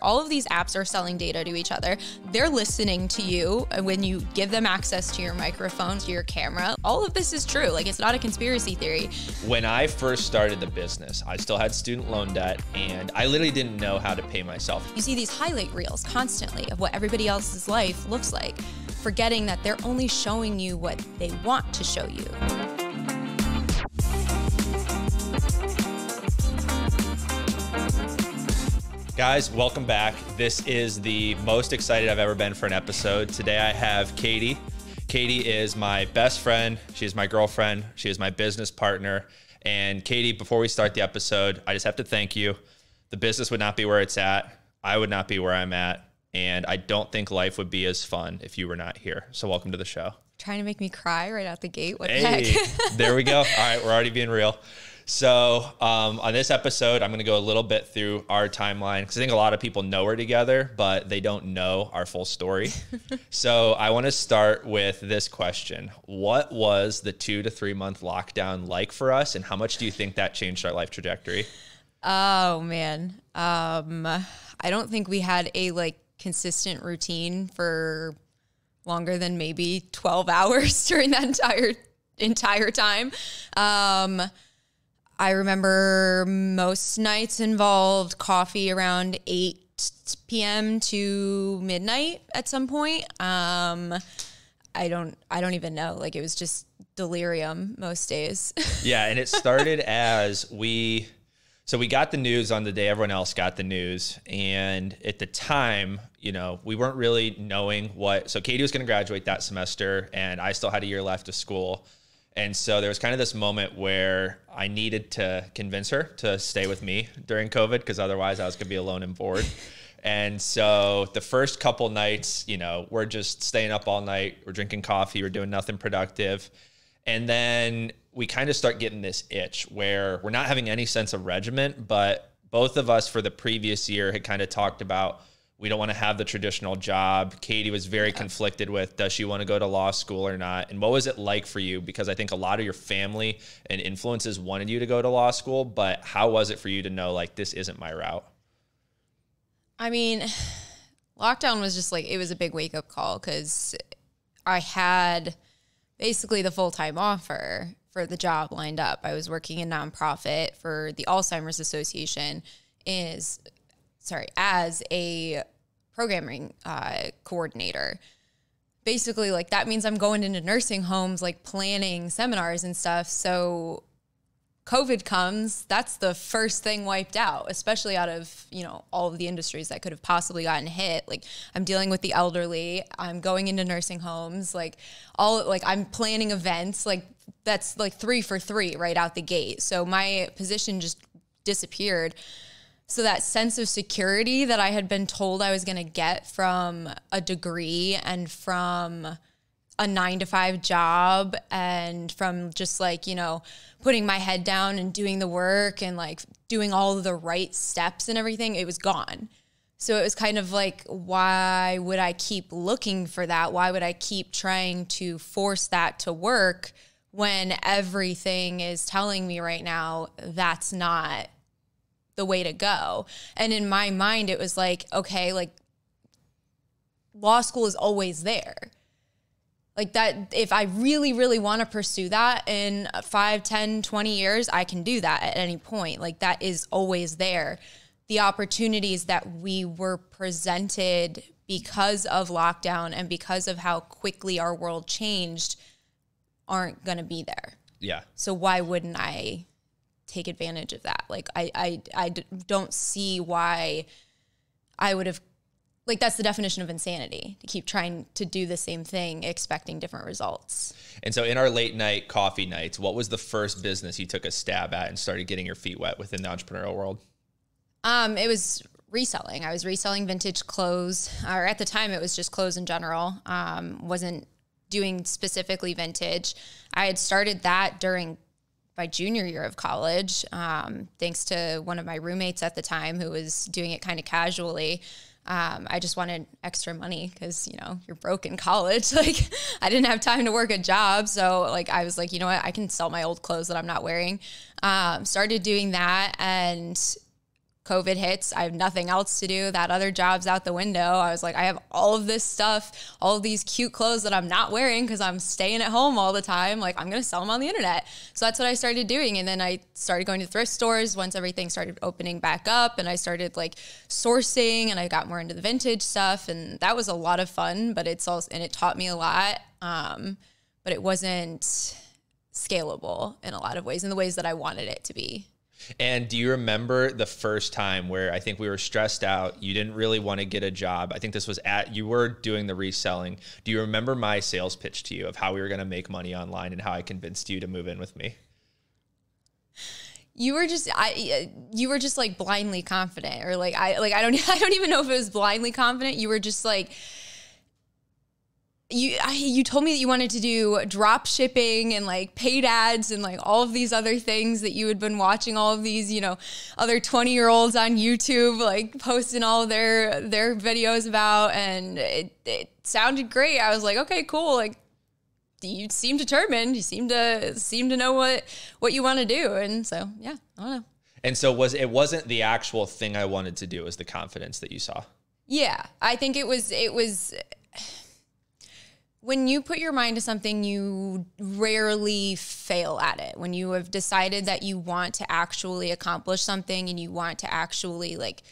All of these apps are selling data to each other. They're listening to you when you give them access to your microphone, to your camera. All of this is true. Like, it's not a conspiracy theory. When I first started the business, I still had student loan debt, and I literally didn't know how to pay myself. You see these highlight reels constantly of what everybody else's life looks like, forgetting that they're only showing you what they want to show you. Guys, welcome back. This is the most excited I've ever been for an episode. Today I have Katie. Katie is my best friend. She is my girlfriend. She is my business partner. And Katie, before we start the episode, I just have to thank you. The business would not be where it's at. I would not be where I'm at. And I don't think life would be as fun if you were not here. So welcome to the show. Trying to make me cry right out the gate. What the heck? There we go. All right, we're already being real. So on this episode, I'm going to go a little bit through our timeline because I think a lot of people know we're together, but they don't know our full story. So I want to start with this question. What was the 2 to 3 month lockdown like for us, and how much do you think that changed our life trajectory? Oh, man. I don't think we had a consistent routine for longer than maybe 12 hours during that entire time. I remember most nights involved coffee around 8 p.m. to midnight at some point. I don't even know. Like, it was just delirium most days. Yeah, and it started as we got the news on the day everyone else got the news. And at the time, we weren't really knowing so Katie was going to graduate that semester, and I still had a year left of school. And so there was kind of this moment where I needed to convince her to stay with me during COVID, because otherwise I was going to be alone and bored. And so the first couple nights, we're just staying up all night. We're drinking coffee. We're doing nothing productive. And then we kind of start getting this itch where we're not having any sense of regiment, but both of us for the previous year had kind of talked about we don't want to have the traditional job. Katie was very conflicted with, does she want to go to law school or not? And what was it like for you? Because I think a lot of your family and influences wanted you to go to law school, but how was it for you to know, this isn't my route? I mean, lockdown was just it was a big wake-up call, because I had basically the full-time offer for the job lined up. I was working in nonprofit for the Alzheimer's Association as a programming coordinator. Basically, that means I'm going into nursing homes, planning seminars and stuff. So COVID comes, that's the first thing wiped out, especially out of, all of the industries that could have possibly gotten hit. I'm dealing with the elderly, I'm going into nursing homes, I'm planning events, that's 3 for 3 right out the gate. So my position just disappeared. So that sense of security that I had been told I was going to get from a degree and from a 9-to-5 job and from just putting my head down and doing the work and doing all of the right steps and everything, it was gone. So it was kind of why would I keep looking for that? Why would I keep trying to force that to work when everything is telling me right now that's not the way to go? And in my mind, it was okay, law school is always there. That, if I really, really want to pursue that in 5, 10, 20 years, I can do that at any point. That is always there. The opportunities that we were presented because of lockdown and because of how quickly our world changed aren't going to be there. Yeah. So why wouldn't I take advantage of that? I don't see why I would have, that's the definition of insanity, to keep trying to do the same thing, expecting different results. And so in our late night coffee nights, what was the first business you took a stab at and started getting your feet wet within the entrepreneurial world? It was reselling. I was reselling vintage clothes, or at the time it was just clothes in general. Wasn't doing specifically vintage. I had started that during my junior year of college, thanks to one of my roommates at the time who was doing it kind of casually. I just wanted extra money because, you're broke in college. I didn't have time to work a job. So I was you know what, I can sell my old clothes that I'm not wearing. Started doing that and COVID hits, I have nothing else to do. That other job's out the window. I was like, I have all of this stuff, all of these cute clothes that I'm not wearing because I'm staying at home all the time. Like, I'm going to sell them on the internet. So that's what I started doing. And then I started going to thrift stores once everything started opening back up, and I started like sourcing, and I got more into the vintage stuff. And that was a lot of fun, but it's also, and it taught me a lot. But it wasn't scalable in a lot of ways, in the ways that I wanted it to be. And do you remember the first time where I think we were stressed out, you didn't really want to get a job? I think this was you were doing the reselling. Do you remember my sales pitch to you of how we were going to make money online and how I convinced you to move in with me? You were just like blindly confident, or like, I don't even know if it was blindly confident. You were just like, you told me that you wanted to do drop shipping and like paid ads and like all of these other things that you had been watching all of these, you know, other 20-year-olds on YouTube, like posting all of their videos about, and it sounded great. I was like, okay, cool. Like, you seem determined. You seem to know what you want to do. And so, yeah, I don't know. And so it wasn't the actual thing I wanted to do, it was the confidence that you saw. Yeah. I think it was when you put your mind to something, you rarely fail at it. When you have decided that you want to actually accomplish something and you want to actually like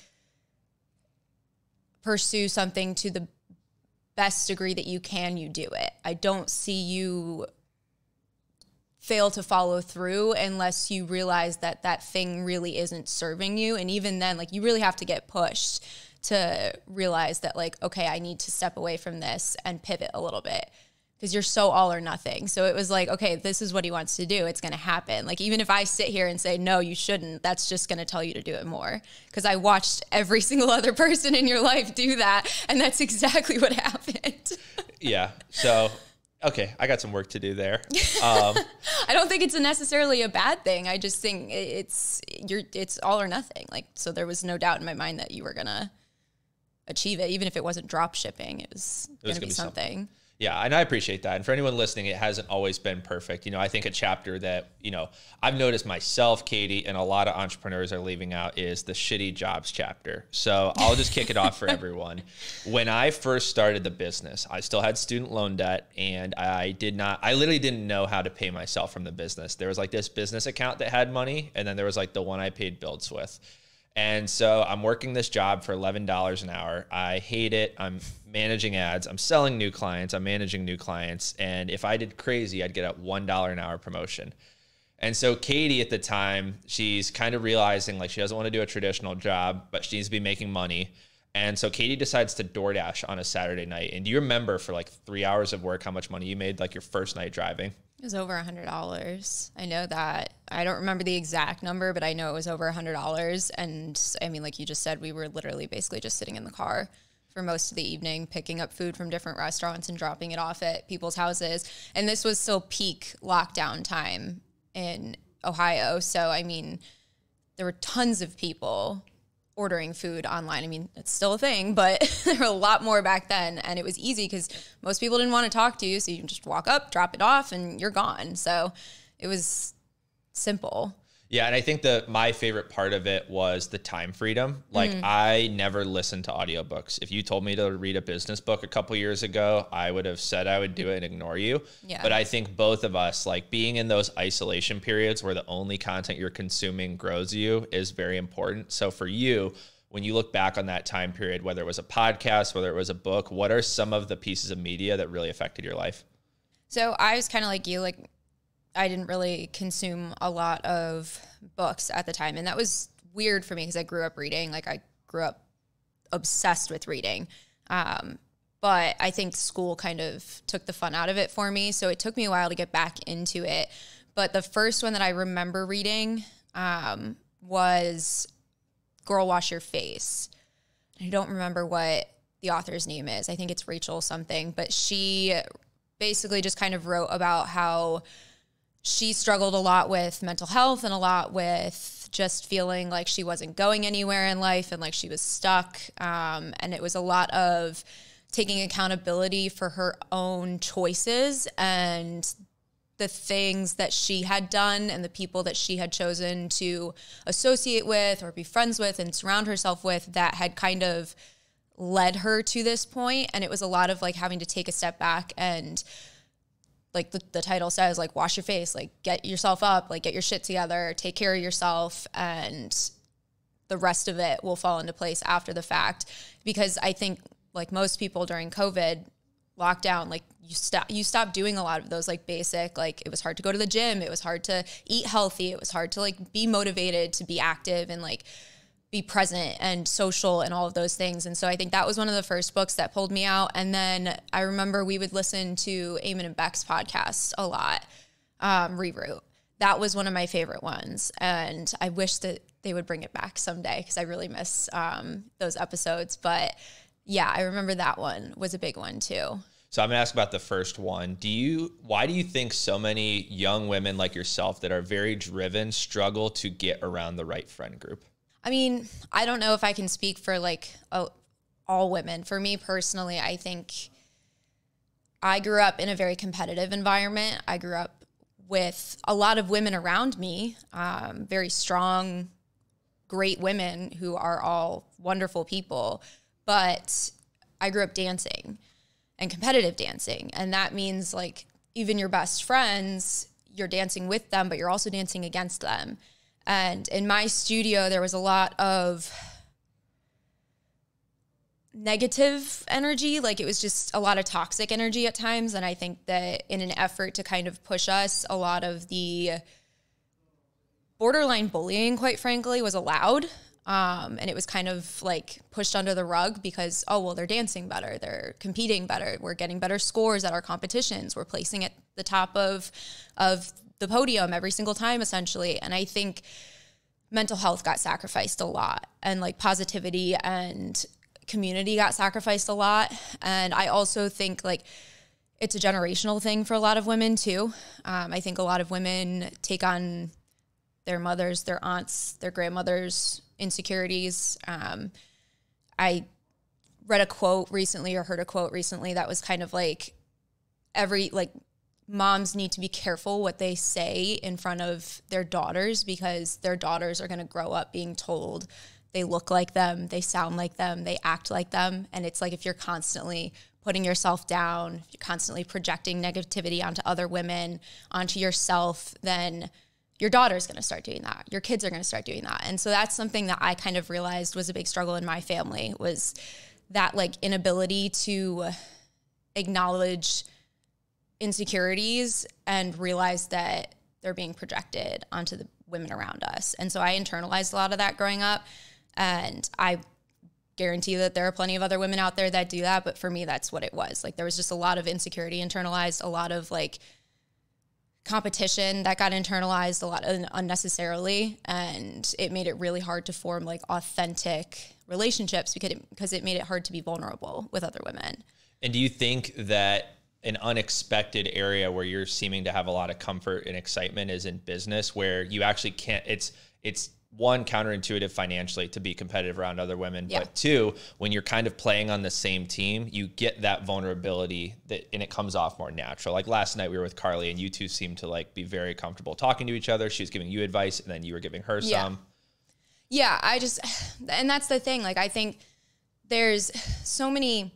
pursue something to the best degree that you can, you do it. I don't see you fail to follow through unless you realize that that thing really isn't serving you. And even then, like, you really have to get pushed to realize that, like, okay, I need to step away from this and pivot a little bit, because you're so all or nothing. So it was like, okay, this is what he wants to do. It's going to happen. Like, even if I sit here and say, no, you shouldn't, that's just going to tell you to do it more. Because I watched every single other person in your life do that. And that's exactly what happened. Yeah. So, okay, I got some work to do there. I don't think it's necessarily a bad thing. I just think it's all or nothing. Like, so there was no doubt in my mind that you were going to achieve it. Even if it wasn't drop shipping, it was going to be something. Yeah, and I appreciate that. And for anyone listening, it hasn't always been perfect. You know, I think a chapter that, you know, I've noticed myself, Katie, and a lot of entrepreneurs are leaving out is the shitty jobs chapter. So I'll just kick it off for everyone. When I first started the business, I still had student loan debt, and I literally didn't know how to pay myself from the business. There was like this business account that had money, and then there was like the one I paid bills with. And so I'm working this job for $11 an hour. I hate it. I'm managing ads. I'm selling new clients. I'm managing new clients. And if I did crazy, I'd get a $1 an hour promotion. And so Katie at the time, she's kind of realizing like she doesn't want to do a traditional job, but she needs to be making money. And so Katie decides to DoorDash on a Saturday night. And do you remember for like 3 hours of work how much money you made, like your first night driving? It was over $100. I know that. I don't remember the exact number, but I know it was over $100. And I mean, like you just said, we were literally basically just sitting in the car for most of the evening, picking up food from different restaurants and dropping it off at people's houses. And this was still peak lockdown time in Ohio. So, I mean, there were tons of people ordering food online. I mean, it's still a thing, but there were a lot more back then. And it was easy because most people didn't want to talk to you. So you can just walk up, drop it off, and you're gone. So it was simple. Yeah. And I think my favorite part of it was the time freedom. Like I never listened to audiobooks. If you told me to read a business book a couple years ago, I would have said I would do it and ignore you. Yeah. But I think both of us, like being in those isolation periods where the only content you're consuming grows you, is very important. So for you, when you look back on that time period, whether it was a podcast, whether it was a book, what are some of the pieces of media that really affected your life? So I was kind of like you, like I didn't really consume a lot of books at the time. And that was weird for me because I grew up reading. Like I grew up obsessed with reading. But I think school kind of took the fun out of it for me. So it took me a while to get back into it. But the first one that I remember reading was Girl Wash Your Face. I don't remember what the author's name is. I think it's Rachel something. But she basically just kind of wrote about how she struggled a lot with mental health and a lot with just feeling like she wasn't going anywhere in life and like she was stuck. And it was a lot of taking accountability for her own choices and the things that she had done and the people that she had chosen to associate with or be friends with and surround herself with that had kind of led her to this point. And it was a lot of like having to take a step back and like the title says, like, wash your face, like get yourself up, like get your shit together, take care of yourself, and the rest of it will fall into place after the fact. Because I think like most people during COVID lockdown, like you stop doing a lot of those like basic, like it was hard to go to the gym, it was hard to eat healthy, it was hard to like be motivated to be active and like be present and social and all of those things. And so I think that was one of the first books that pulled me out. And then I remember we would listen to Eamon and Beck's podcast a lot, Reroute. That was one of my favorite ones. And I wish that they would bring it back someday because I really miss those episodes. But yeah, I remember that one was a big one too. So I'm gonna ask about the first one. Why do you think so many young women like yourself that are very driven struggle to get around the right friend group? I mean, I don't know if I can speak for like all women. For me personally, I think I grew up in a very competitive environment. I grew up with a lot of women around me, very strong, great women who are all wonderful people. But I grew up dancing and competitive dancing. And that means like even your best friends, you're dancing with them, but you're also dancing against them. And in my studio, there was a lot of negative energy. Like it was just a lot of toxic energy at times. And I think that in an effort to kind of push us, a lot of the borderline bullying, quite frankly, was allowed. And it was kind of like pushed under the rug because, oh, well, they're dancing better. They're competing better. We're getting better scores at our competitions. We're placing at the top of the podium every single time, essentially. And I think mental health got sacrificed a lot, and like positivity and community got sacrificed a lot. And I also think like it's a generational thing for a lot of women too. I think a lot of women take on their mothers, their aunts, their grandmothers' insecurities. I read a quote recently or heard a quote recently that was kind of like moms need to be careful what they say in front of their daughters because their daughters are going to grow up being told they look like them, they sound like them, they act like them. And it's like if you're constantly putting yourself down, if you're constantly projecting negativity onto other women, onto yourself, then your daughter's going to start doing that. Your kids are going to start doing that. And so that's something that I kind of realized was a big struggle in my family, was that like inability to acknowledge insecurities and realize that they're being projected onto the women around us. And so I internalized a lot of that growing up, and I guarantee that there are plenty of other women out there that do that. But for me, that's what it was. Like there was just a lot of insecurity internalized, a lot of like competition that got internalized a lot unnecessarily, and it made it really hard to form like authentic relationships because it made it hard to be vulnerable with other women. And do you think that an unexpected area where you're seeming to have a lot of comfort and excitement is in business, where you actually can't, it's one, counterintuitive financially to be competitive around other women, but two, when you're kind of playing on the same team, you get that vulnerability and it comes off more natural. Like last night we were with Carly and you two seemed to like be very comfortable talking to each other. She was giving you advice and then you were giving her some. Yeah, and that's the thing. Like I think there's so many,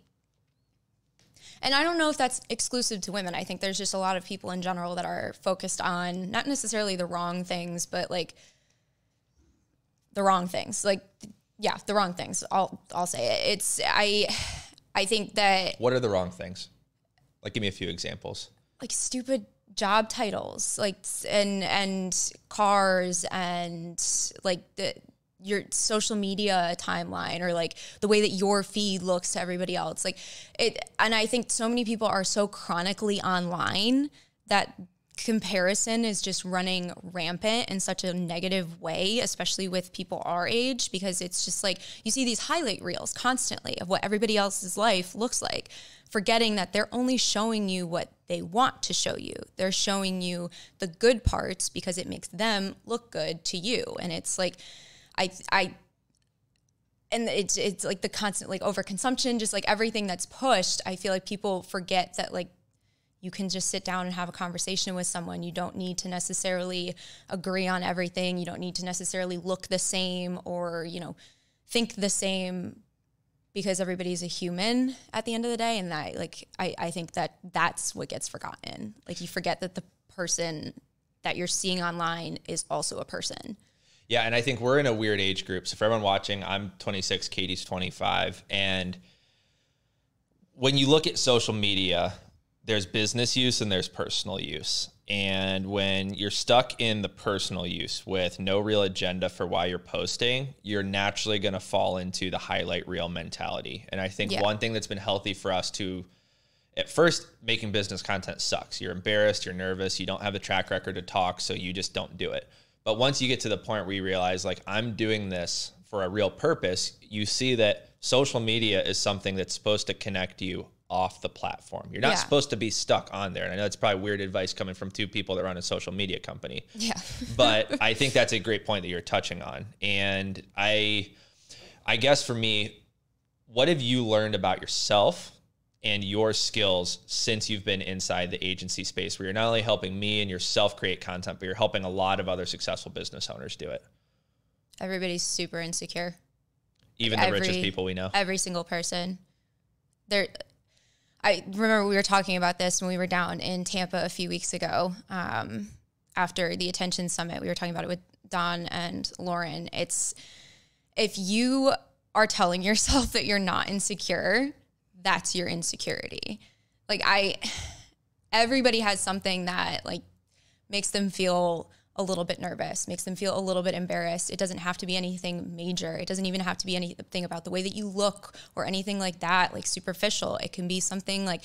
and I don't know if that's exclusive to women. I think there's just a lot of people in general that are focused on not necessarily the wrong things, but like the wrong things. Like, yeah, the wrong things. I'll say it. I think that. What are the wrong things? Like, give me a few examples. Like stupid job titles, like and cars, and like your social media timeline, or like the way that your feed looks to everybody else. Like it, and I think so many people are so chronically online that comparison is just running rampant in such a negative way, especially with people our age, because it's just like you see these highlight reels constantly of what everybody else's life looks like, forgetting that they're only showing you what they want to show you. They're showing you the good parts because it makes them look good to you. And it's like, and it's like the constant like overconsumption, just like everything that's pushed. I feel like people forget that like You can just sit down and have a conversation with someone. You don't need to necessarily agree on everything. You don't need to necessarily look the same or, you know, think the same, because everybody's a human at the end of the day. And that, like, I think that that's what gets forgotten. Like, you forget that the person that you're seeing online is also a person. Yeah. And I think we're in a weird age group. So for everyone watching, I'm 26, Katie's 25. And when you look at social media, there's business use and there's personal use. And when you're stuck in the personal use with no real agenda for why you're posting, you're naturally going to fall into the highlight reel mentality. And I think one thing that's been healthy for us to, at first, making business content sucks. You're embarrassed, you're nervous, you don't have the track record to talk, so you just don't do it. But once you get to the point where you realize, like, I'm doing this for a real purpose, you see that social media is something that's supposed to connect you off the platform. You're not supposed to be stuck on there. And I know it's probably weird advice coming from two people that run a social media company. Yeah. But I think that's a great point that you're touching on. And I guess for me, what have you learned about yourself and your skills since you've been inside the agency space, where you're not only helping me and yourself create content, but you're helping a lot of other successful business owners do it? Everybody's super insecure. Even the richest people we know. Every single person. I remember we were talking about this when we were down in Tampa a few weeks ago, after the Attention Summit. We were talking about it with Don and Lauren. It's, if you are telling yourself that you're not insecure, that's your insecurity. Like, everybody has something that, like, makes them feel a little bit nervous, makes them feel a little bit embarrassed. It doesn't have to be anything major. It doesn't even have to be anything about the way that you look or anything like that, like superficial. It can be something like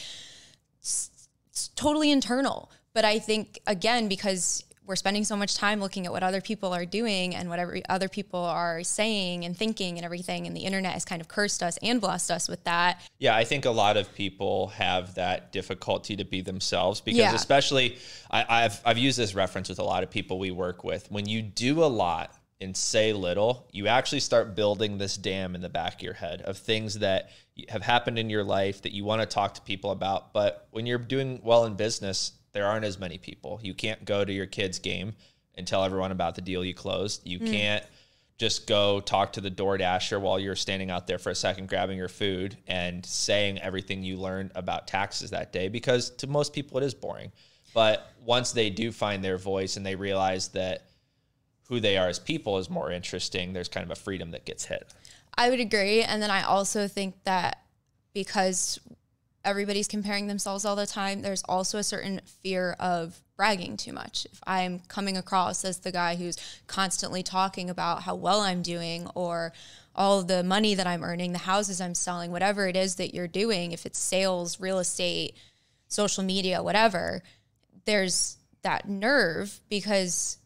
totally internal. But I think, again, because we're spending so much time looking at what other people are doing and whatever other people are saying and thinking and everything, and the internet has kind of cursed us and blessed us with that. Yeah, I think a lot of people have that difficulty to be themselves, because especially I've used this reference with a lot of people we work with. When you do a lot and say little, you actually start building this dam in the back of your head of things that have happened in your life that you want to talk to people about. But when you're doing well in business, there aren't as many people. You can't go to your kid's game and tell everyone about the deal you closed. You can't just go talk to the DoorDasher while you're standing out there for a second grabbing your food and saying everything you learned about taxes that day, because to most people it is boring. But once they do find their voice and they realize that who they are as people is more interesting, there's kind of a freedom that gets hit. I would agree. And then I also think that because everybody's comparing themselves all the time, there's also a certain fear of bragging too much. If I'm coming across as the guy who's constantly talking about how well I'm doing, or all of the money that I'm earning, the houses I'm selling, whatever it is that you're doing, if it's sales, real estate, social media, whatever, there's that nerve, because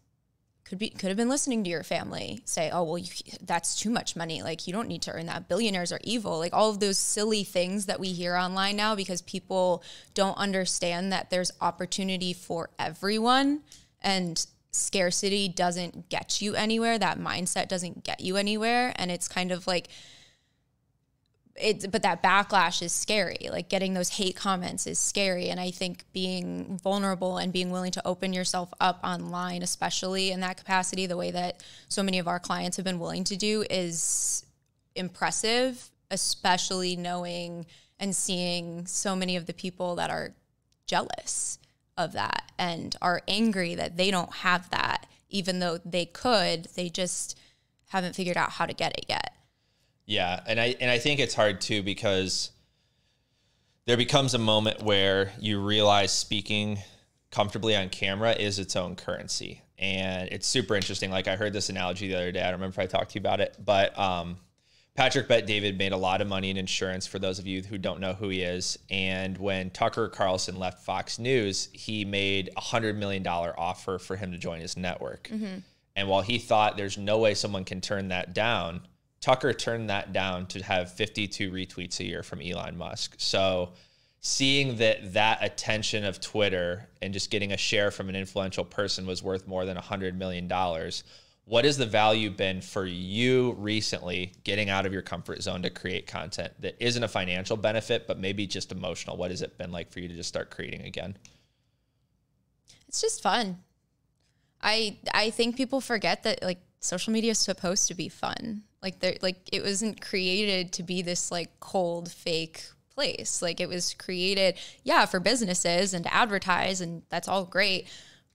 could have been listening to your family say, oh, well, that's too much money. Like, you don't need to earn that. Billionaires are evil. Like, all of those silly things that we hear online now, because people don't understand that there's opportunity for everyone, and scarcity doesn't get you anywhere. That mindset doesn't get you anywhere. And it's kind of like, but that backlash is scary. Like, getting those hate comments is scary. And I think being vulnerable and being willing to open yourself up online, especially in that capacity, the way that so many of our clients have been willing to do, is impressive, especially knowing and seeing so many of the people that are jealous of that and are angry that they don't have that, even though they could. They just haven't figured out how to get it yet. Yeah, and I think it's hard too, because there becomes a moment where you realize speaking comfortably on camera is its own currency. And it's super interesting. Like, I heard this analogy the other day. I don't remember if I talked to you about it, but Patrick Bet-David made a lot of money in insurance, for those of you who don't know who he is. And when Tucker Carlson left Fox News, he made a $100 million offer for him to join his network. Mm-hmm. And while he thought there's no way someone can turn that down, Tucker turned that down to have 52 retweets a year from Elon Musk. So seeing that attention of Twitter and just getting a share from an influential person was worth more than $100 million what has the value been for you recently getting out of your comfort zone to create content that isn't a financial benefit, but maybe just emotional? What has it been like for you to just start creating again? It's just fun. I think people forget that like social media is supposed to be fun. Like it wasn't created to be this like cold, fake place. Like it was created, for businesses and to advertise, and that's all great.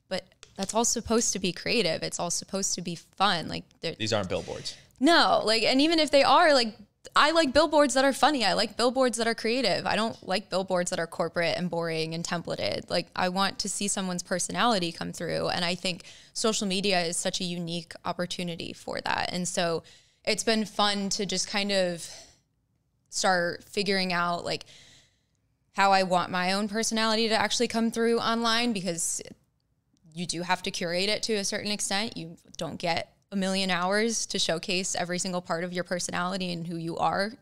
But that's all supposed to be creative. It's all supposed to be fun. Like these aren't billboards. No, like, and even if they are, like, I like billboards that are funny. I like billboards that are creative. I don't like billboards that are corporate and boring and templated. Like, I want to see someone's personality come through. And I think social media is such a unique opportunity for that. And so it's been fun to just kind of start figuring out like how I want my own personality to actually come through online, because you do have to curate it to a certain extent. You don't get a million hours to showcase every single part of your personality and who you are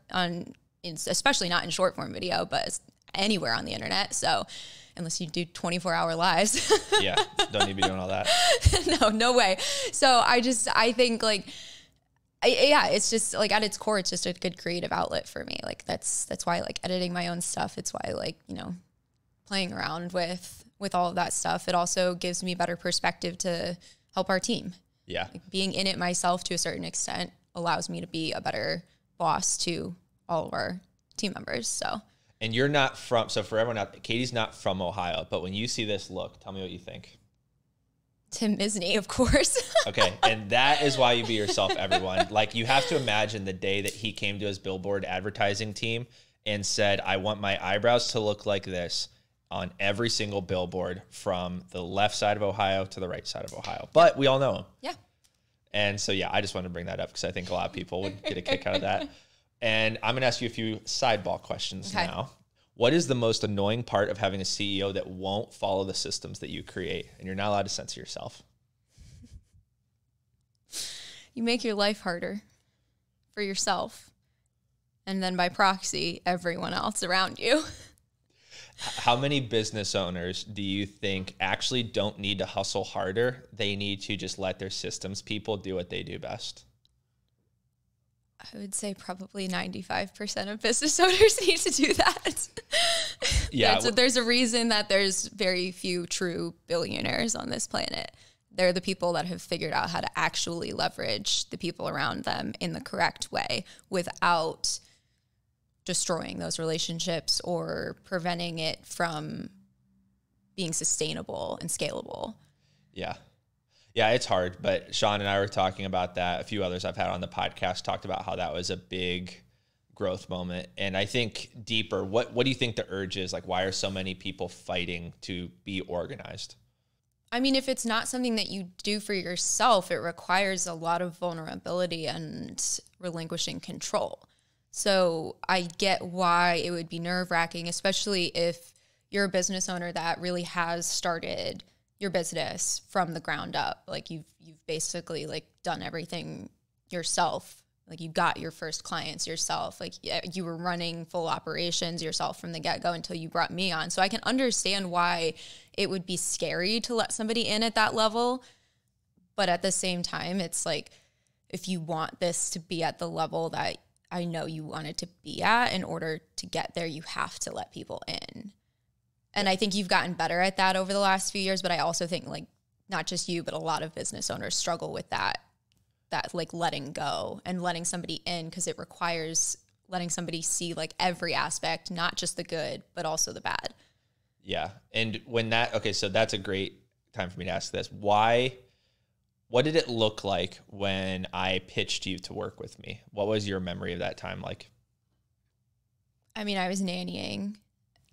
especially not in short form video, but anywhere on the internet. So unless you do 24-hour lives. Yeah. Don't need to be doing all that. No way. So I think like, it's just like at its core, it's just a good creative outlet for me. Like that's why I like editing my own stuff. It's why I like, playing around with all of that stuff. It also gives me better perspective to help our team. Yeah. Like being in it myself to a certain extent allows me to be a better boss to all of our team members. So. And you're not from, so for everyone out there, Katie's not from Ohio, but when you see this look, tell me what you think. Tim Misney, of course. Okay. And that is why you be yourself, everyone. Like you have to imagine the day that he came to his billboard advertising team and said, I want my eyebrows to look like this on every single billboard from the left side of Ohio to the right side of Ohio. But we all know him. Yeah. And so, I just wanted to bring that up because I think a lot of people would get a kick out of that. And I'm going to ask you a few sideball questions now. What is the most annoying part of having a CEO that won't follow the systems that you create? And you're not allowed to censor yourself. You make your life harder for yourself. And then by proxy, everyone else around you. How many business owners do you think actually don't need to hustle harder? They need to just let their systems people do what they do best. I would say probably 95% of business owners need to do that. Yeah. There's a reason that there's very few true billionaires on this planet. They're the people that have figured out how to actually leverage the people around them in the correct way without destroying those relationships or preventing it from being sustainable and scalable. Yeah. Yeah, it's hard, but Sean and I were talking about that. A few others I've had on the podcast talked about how that was a big growth moment. And I think deeper, what do you think the urge is? Like, why are so many people fighting to be organized? I mean, if it's not something that you do for yourself, it requires a lot of vulnerability and relinquishing control. So I get why it would be nerve-wracking, especially if you're a business owner that really has started your business from the ground up. Like you've basically like done everything yourself. Like you got your first clients yourself. Like you were running full operations yourself from the get-go until you brought me on. So I can understand why it would be scary to let somebody in at that level. But at the same time, it's like, if you want this to be at the level that I know you want it to be at, in order to get there, you have to let people in. And I think you've gotten better at that over the last few years, but I also think like not just you, but a lot of business owners struggle with that like letting go and letting somebody in, because it requires letting somebody see like every aspect, not just the good, but also the bad. Yeah. And so that's a great time for me to ask this. What did it look like when I pitched you to work with me? What was your memory of that time like? I mean, I was nannying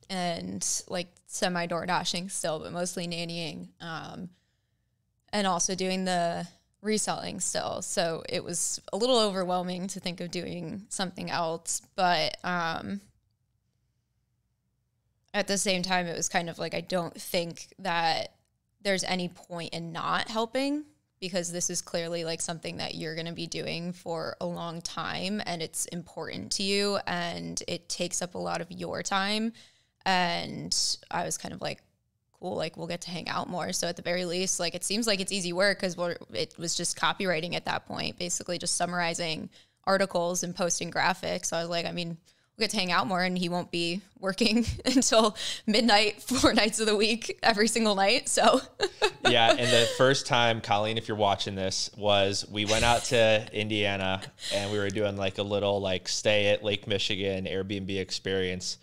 and like semi door dashing still, but mostly nannying, and also doing the reselling still. So it was a little overwhelming to think of doing something else, but at the same time, it was kind of like, I don't think that there's any point in not helping, because this is clearly like something that you're going to be doing for a long time and it's important to you and it takes up a lot of your time. And I was kind of like, cool, like we'll get to hang out more. So at the very least, like it seems like it's easy work because it was just copywriting at that point, basically just summarizing articles and posting graphics. So I was like, I mean, we'll get to hang out more and he won't be working until midnight, 4 nights of the week, every single night. So yeah. And the first time, Colleen, if you're watching this, was we went out to Indiana and we were doing like a little like stay at Lake Michigan Airbnb experience.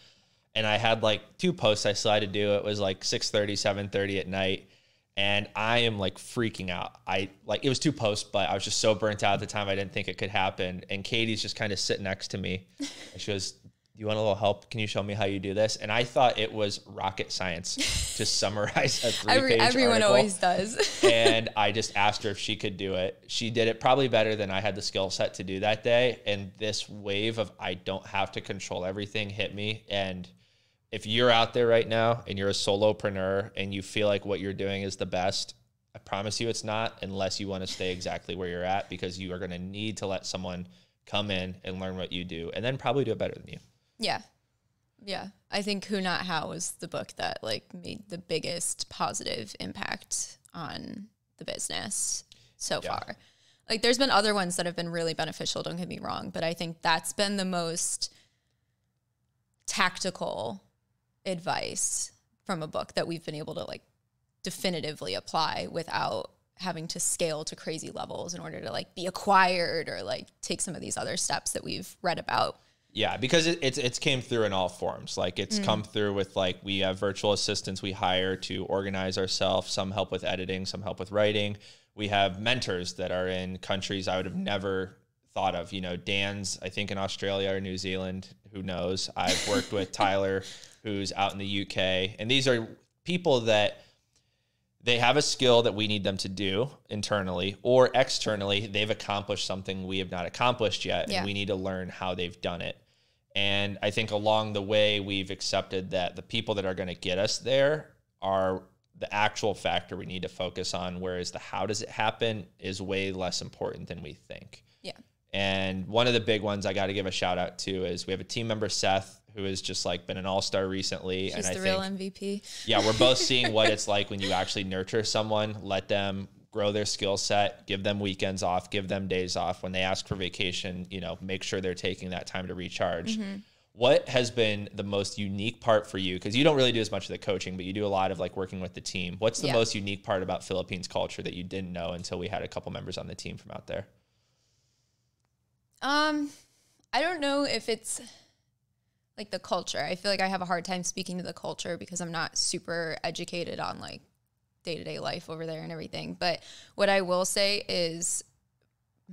And I had like 2 posts I still had to do. It was like 6:30, 7:30 at night. And I am like freaking out. It was 2 posts, but I was just so burnt out at the time. I didn't think it could happen. And Katie's just kind of sitting next to me. And she goes, do you want a little help? Can you show me how you do this? And I thought it was rocket science to summarize a 3-page Everyone article. always does. And I just asked her if she could do it. She did it probably better than I had the skill set to do that day. And this wave of I don't have to control everything hit me. And if you're out there right now and you're a solopreneur and you feel like what you're doing is the best, I promise you it's not, unless you want to stay exactly where you're at, because you are going to need to let someone come in and learn what you do and then probably do it better than you. Yeah. Yeah. I think Who Not How was the book that like made the biggest positive impact on the business so far. Like there's been other ones that have been really beneficial, don't get me wrong, but I think that's been the most tactical advice from a book that we've been able to like definitively apply without having to scale to crazy levels in order to like be acquired or like take some of these other steps that we've read about. Yeah, because it's came through in all forms. Like it's come through with like, we have virtual assistants we hire to organize ourselves. Some help with editing, some help with writing. We have mentors that are in countries I would have never thought of. You know, Dan's, I think in Australia or New Zealand, who knows? I've worked with Tyler, who's out in the UK. And these are people that they have a skill that we need them to do internally or externally. They've accomplished something we have not accomplished yet, and we need to learn how they've done it. And I think along the way, we've accepted that the people that are going to get us there are the actual factor we need to focus on, whereas the how does it happen is way less important than we think. Yeah. And one of the big ones I got to give a shout out to is we have a team member, Seth, who has just like been an all-star recently. She's and the real MVP. Yeah, we're both seeing what it's like when you actually nurture someone, let them grow their skill set, give them weekends off, give them days off. When they ask for vacation, you know, make sure they're taking that time to recharge. What has been the most unique part for you? Because you don't really do as much of the coaching, but you do a lot of like working with the team. What's the most unique part about Philippines culture that you didn't know until we had a couple members on the team from out there? I don't know if it's like the culture. I feel like I have a hard time speaking to the culture because I'm not super educated on like day-to-day life over there and everything. But what I will say is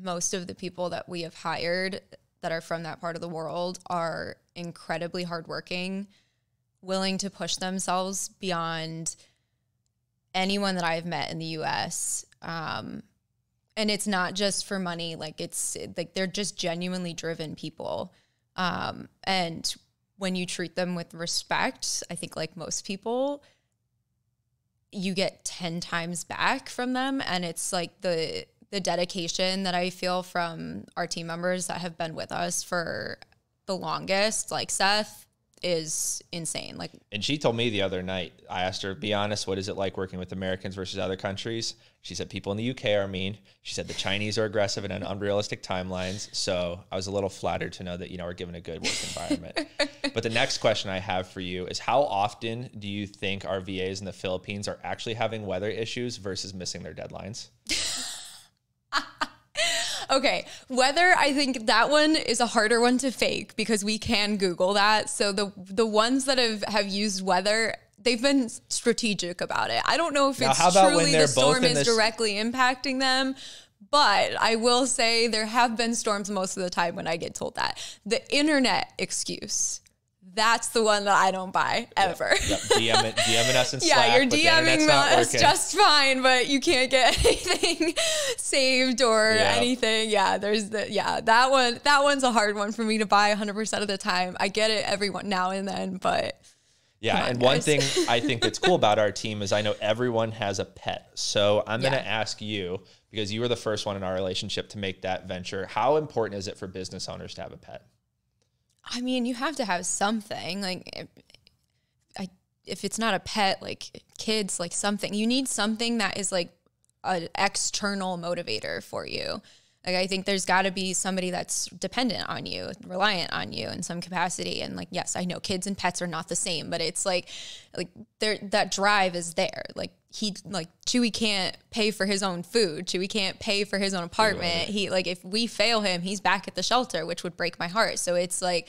most of the people that we have hired that are from that part of the world are incredibly hardworking, willing to push themselves beyond anyone that I've met in the US. And it's not just for money. Like it's like, they're just genuinely driven people. And when you treat them with respect, I think like most people, you get 10 times back from them. And it's like the dedication that I feel from our team members that have been with us for the longest, like Seth, is insane. Like, and she told me the other night, I asked her, be honest, what is it like working with Americans versus other countries? She said people in the UK are mean. She said the Chinese are aggressive and on unrealistic timelines. So I was a little flattered to know that, you know, we're given a good work environment. But the next question I have for you is, how often do you think our VAs in the Philippines are actually having weather issues versus missing their deadlines? Okay, weather, I think that one is a harder one to fake because we can Google that. So the ones that have used weather, they've been strategic about it. I don't know if it's truly the storm is directly impacting them, but I will say there have been storms most of the time when I get told that. The internet excuse, that's the one that I don't buy ever. DMing us in Slack. Yeah, you're DMing us just fine, but you can't get anything saved or anything. Yeah, that one's a hard one for me to buy 100% of the time. I get it every now and then, but yeah. And one thing I think that's cool about our team is I know everyone has a pet. So I'm going to ask you, because you were the first one in our relationship to make that venture, how important is it for business owners to have a pet? I mean, you have to have something. Like, if it's not a pet, like kids, like something, you need something that is like an external motivator for you. Like, I think there's got to be somebody that's dependent on you, reliant on you in some capacity. And like, yes, I know kids and pets are not the same, but it's like there, that drive is there. Like Chewy can't pay for his own food. Chewy can't pay for his own apartment. He, like, if we fail him, he's back at the shelter, which would break my heart. So it's like,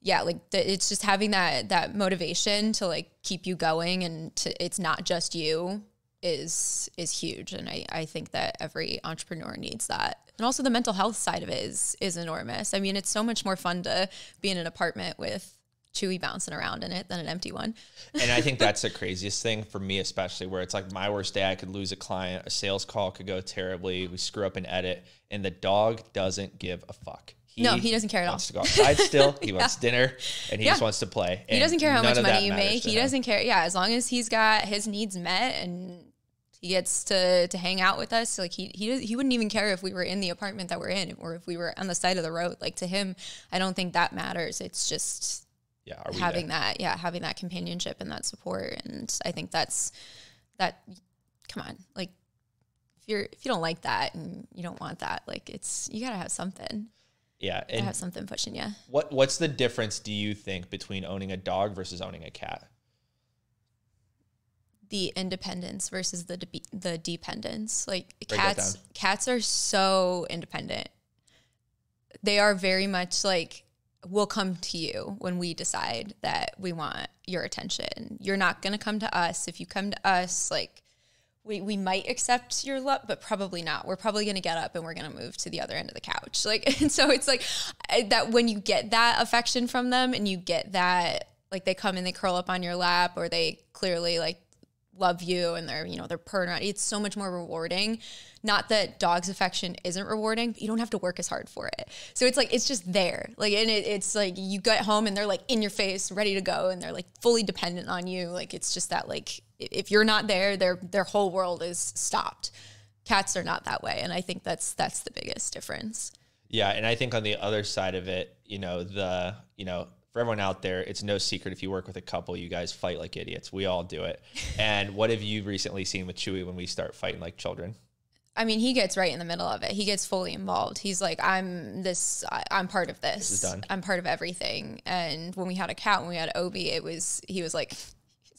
yeah, like it's just having that motivation to like keep you going, and it's not just you is huge. And I think that every entrepreneur needs that. And also the mental health side of it is enormous. I mean, it's so much more fun to be in an apartment with Chewy bouncing around in it than an empty one. And I think that's the craziest thing for me, especially where it's like my worst day, I could lose a client, a sales call could go terribly, we screw up an edit, and the dog doesn't give a fuck. He doesn't care at all. Wants to go outside still. He wants dinner, and he just wants to play. He doesn't care how much money you make. He doesn't care. Yeah, as long as he's got his needs met and he gets to hang out with us. Like he wouldn't even care if we were in the apartment that we're in or if we were on the side of the road. Like, to him, I don't think that matters. It's just having that companionship and that support. And I think that's that. Come on, like if you don't like that and you don't want that, like you gotta have something. Yeah, and have something pushing you. What's the difference, do you think, between owning a dog versus owning a cat? The independence versus the dependence. Like, Break cats are so independent. They are very much like, we'll come to you when we decide that we want your attention. You're not going to come to us. If you come to us, like, we might accept your love, but probably not. We're probably going to get up and we're going to move to the other end of the couch. Like, and so it's like that when you get that affection from them and you get that, like, they come and they curl up on your lap, or they clearly like love you and they're purring around. It's so much more rewarding. Not that dogs' affection isn't rewarding, but you don't have to work as hard for it. So it's like, it's just there. Like, and it's like you get home and they're like in your face, ready to go. And they're like fully dependent on you. Like, it's just that, like, if you're not there, their whole world is stopped. Cats are not that way. And I think that's the biggest difference. Yeah. And I think on the other side of it, for everyone out there, it's no secret if you work with a couple, you guys fight like idiots. We all do it. And what have you recently seen with Chewy when we start fighting like children? I mean, he gets right in the middle of it. He gets fully involved. He's like, I'm part of this. This is done. I'm part of everything. And when we had a cat, when we had Obi, he was like,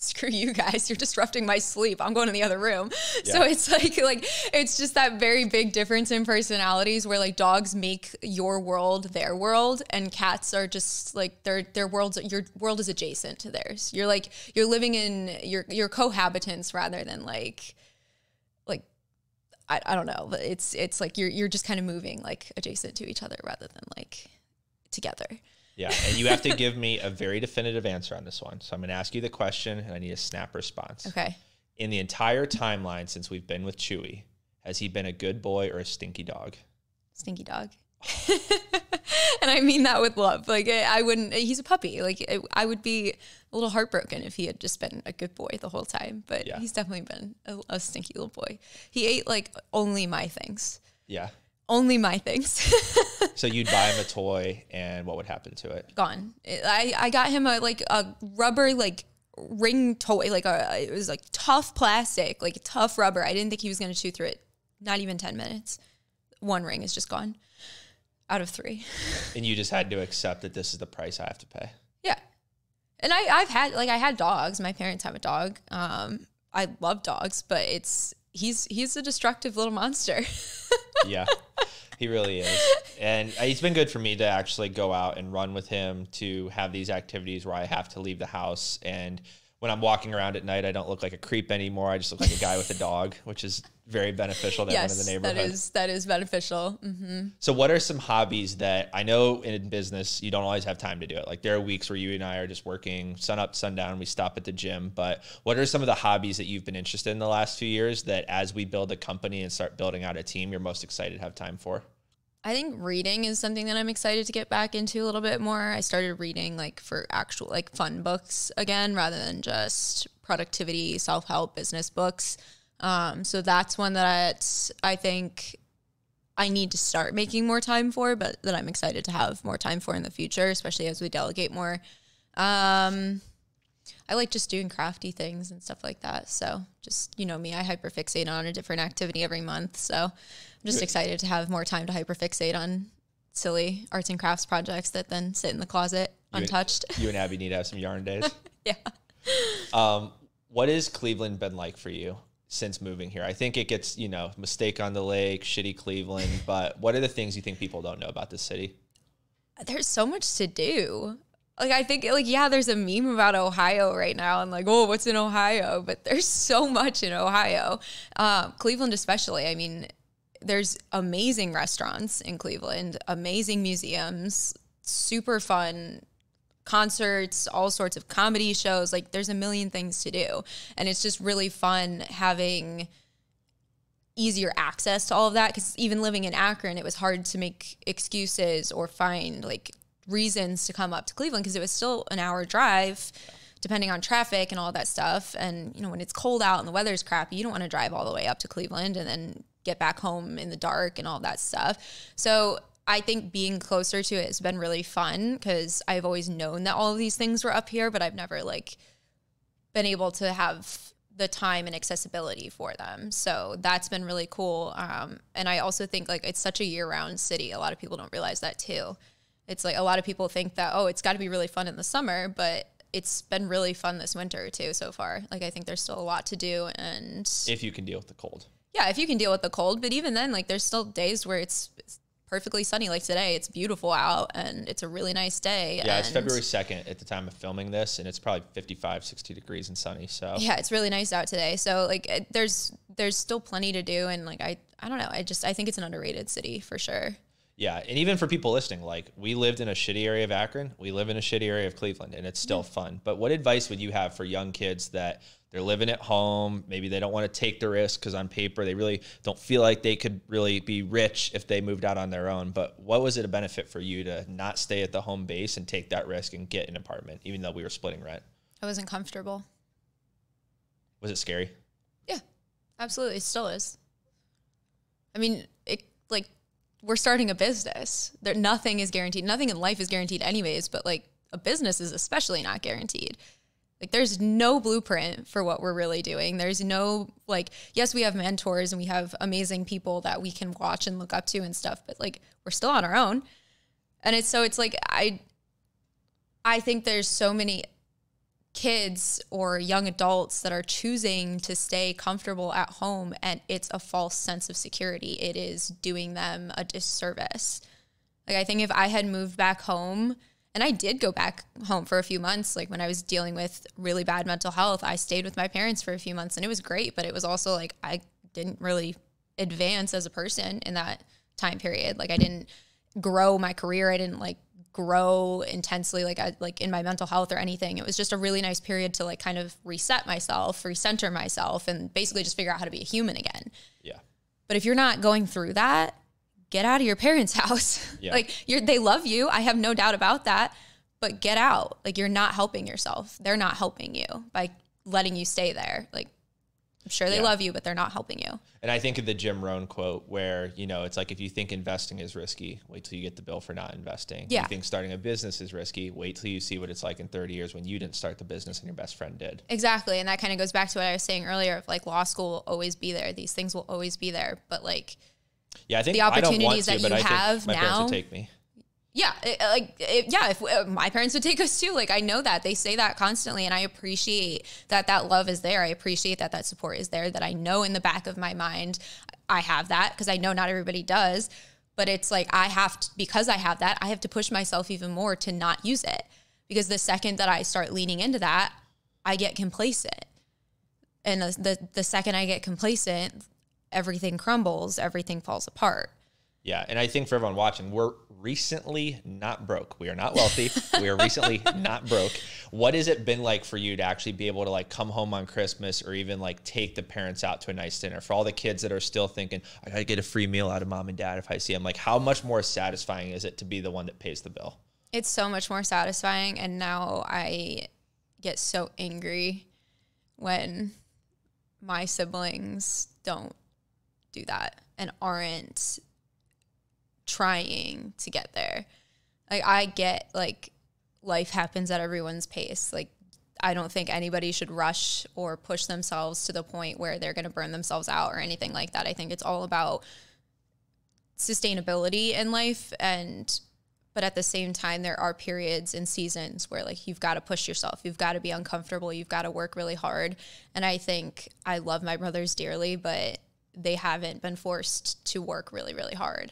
screw you guys, you're disrupting my sleep. I'm going to the other room. Yeah. So it's like, it's just that very big difference in personalities where like dogs make your world their world, and cats are just like their worlds, your world is adjacent to theirs. You're like, you're living in your cohabitants rather than like, I don't know, but it's like you're just kind of moving like adjacent to each other rather than like together. Yeah, and you have to give me a very definitive answer on this one. So I'm going to ask you the question, and I need a snap response. Okay. In the entire timeline since we've been with Chewy, has he been a good boy or a stinky dog? Stinky dog. And I mean that with love. Like, he's a puppy. Like, I would be a little heartbroken if he had just been a good boy the whole time. But yeah, he's definitely been a stinky little boy. He ate like only my things. Yeah. Only my things. So you'd buy him a toy, and what would happen to it? Gone. I got him a rubber like ring toy, it was like tough plastic, like tough rubber. I didn't think he was going to chew through it. Not even 10 minutes. One ring is just gone out of 3. And you just had to accept that this is the price I have to pay. Yeah. And I had dogs. My parents have a dog. I love dogs, but he's a destructive little monster. Yeah, he really is. And he's been good for me to actually go out and run with him, to have these activities where I have to leave the house. And when I'm walking around at night, I don't look like a creep anymore. I just look like a guy with a dog, which is very beneficial to everyone in the neighborhood. That is beneficial. Mm-hmm. So what are some hobbies that, I know in business, you don't always have time to do it. Like, there are weeks where you and I are just working sun up, sundown, we stop at the gym. But what are some of the hobbies that you've been interested in the last few years that, as we build a company and start building out a team, you're most excited to have time for? I think reading is something that I'm excited to get back into a little bit more. I started reading like for actual like fun books again, rather than just productivity, self-help, business books. So that's one that I think I need to start making more time for, but that I'm excited to have more time for in the future, especially as we delegate more. I like just doing crafty things and stuff like that. So just, you know me, I hyperfixate on a different activity every month. So I'm just excited to have more time to hyperfixate on silly arts and crafts projects that then sit in the closet untouched. You and Abby need to have some yarn days. Yeah. What has Cleveland been like for you since moving here? I think it gets, you know, mistake on the lake, shitty Cleveland, but what are the things you think people don't know about this city? There's so much to do. Like, I think, like, yeah, there's a meme about Ohio right now and like, oh, what's in Ohio? But there's so much in Ohio. Cleveland especially. I mean, there's amazing restaurants in Cleveland, amazing museums, super fun concerts, all sorts of comedy shows. Like, there's a million things to do. And it's just really fun having easier access to all of that, because even living in Akron, it was hard to make excuses or find like reasons to come up to Cleveland, because it was still an hour drive depending on traffic and all that stuff. And, you know, when it's cold out and the weather's crappy, you don't want to drive all the way up to Cleveland and then get back home in the dark and all that stuff. So I think being closer to it has been really fun, because I've always known that all of these things were up here, but I've never like been able to have the time and accessibility for them. So that's been really cool. And I also think like it's such a year-round city. A lot of people don't realize that too. It's like a lot of people think that, oh, it's got to be really fun in the summer, but it's been really fun this winter too so far. Like, I think there's still a lot to do. And if you can deal with the cold. Yeah, if you can deal with the cold. But even then, like, there's still days where it's perfectly sunny. Like today, it's beautiful out and it's a really nice day. Yeah, it's February 2nd at the time of filming this, and it's probably 55, 60 degrees and sunny. So yeah, it's really nice out today. So like there's still plenty to do. And like, I don't know. I think it's an underrated city for sure. Yeah, and even for people listening, like, we lived in a shitty area of Akron, we live in a shitty area of Cleveland, and it's still fun. But what advice would you have for young kids that they're living at home, maybe they don't want to take the risk because on paper they really don't feel like they could really be rich if they moved out on their own, but what was it a benefit for you to not stay at the home base and take that risk and get an apartment, even though we were splitting rent? I wasn't comfortable. Was it scary? Yeah, absolutely. It still is. I mean, we're starting a business. Nothing is guaranteed. Nothing in life is guaranteed anyways, but like a business is especially not guaranteed. Like, there's no blueprint for what we're really doing. There's no, like, yes, we have mentors and we have amazing people that we can watch and look up to and stuff, but like, we're still on our own. And it's like, I think there's so many kids or young adults that are choosing to stay comfortable at home, and it's a false sense of security. It is doing them a disservice. Like, I think if I had moved back home, and I did go back home for a few months, like when I was dealing with really bad mental health, I stayed with my parents for a few months, and it was great, but it was also like I didn't really advance as a person in that time period. Like, I didn't grow my career. I didn't like grow intensely like in my mental health or anything. It was just a really nice period to like kind of reset myself, recenter myself, and basically just figure out how to be a human again. Yeah. But if you're not going through that, get out of your parents' house. Yeah. Like, they love you. I have no doubt about that, but get out. Like, you're not helping yourself. They're not helping you by letting you stay there. Like, I'm sure they love you, but they're not helping you. And I think of the Jim Rohn quote where, you know, it's like, if you think investing is risky, wait till you get the bill for not investing. Yeah. If you think starting a business is risky, wait till you see what it's like in 30 years when you didn't start the business and your best friend did. Exactly. And that kind of goes back to what I was saying earlier of like, law school will always be there. These things will always be there. But like, yeah, I think the opportunities I don't want to, that but you I have think my now, parents would take me. Yeah, if my parents would take us too. Like, I know that they say that constantly, and I appreciate that love is there. I appreciate that support is there, that I know in the back of my mind I have that, because I know not everybody does. But it's like, because I have that, I have to push myself even more to not use it, because the second that I start leaning into that, I get complacent. And the second I get complacent, everything crumbles, everything falls apart. Yeah, and I think for everyone watching, we're recently not broke. We are not wealthy. We are recently not broke. What has it been like for you to actually be able to like come home on Christmas, or even like take the parents out to a nice dinner? For all the kids that are still thinking, I gotta get a free meal out of mom and dad if I see them, like, how much more satisfying is it to be the one that pays the bill? It's so much more satisfying. And now I get so angry when my siblings don't do that and aren't trying to get there. Like, I get like life happens at everyone's pace. Like, I don't think anybody should rush or push themselves to the point where they're going to burn themselves out or anything like that. I think it's all about sustainability in life, but at the same time, there are periods and seasons where like you've got to push yourself. You've got to be uncomfortable. You've got to work really hard. And I think I love my brothers dearly, but they haven't been forced to work really, really hard.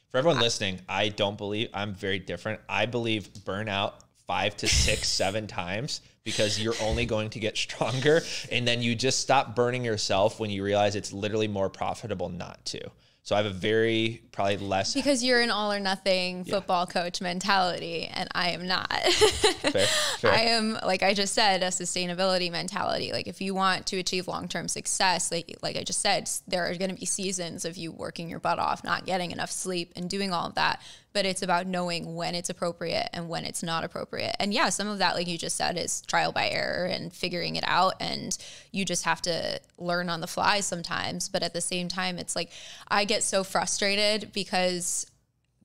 For everyone listening, I'm very different. I believe burnout 5 to 6, 7 times, because you're only going to get stronger. And then you just stop burning yourself when you realize it's literally more profitable not to. So I have a very probably less. Because you're an all or nothing football coach mentality, and I am not. Fair. I am, like I just said, a sustainability mentality. Like if you want to achieve long-term success, like I just said, there are going to be seasons of you working your butt off, not getting enough sleep and doing all of that. But it's about knowing when it's appropriate and when it's not appropriate. And yeah, some of that, like you just said, is trial by error and figuring it out. And you just have to learn on the fly sometimes. But at the same time, it's like I get so frustrated because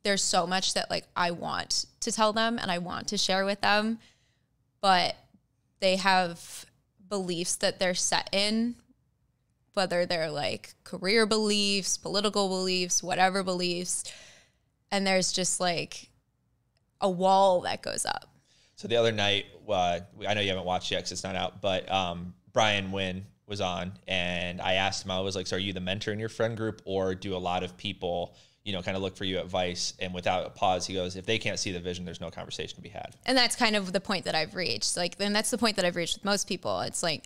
there's so much that like I want to tell them and I want to share with them. But they have beliefs that they're set in, whether they're like career beliefs, political beliefs, whatever beliefs. And there's just like a wall that goes up. So the other night, I know you haven't watched yet because it's not out, but Brian Wynn was on, and I asked him, I was like, so are you the mentor in your friend group, or do a lot of people, kind of look for you advice? And without a pause, he goes, if they can't see the vision, there's no conversation to be had. And that's kind of the point that I've reached. And that's the point that I've reached with most people. It's like,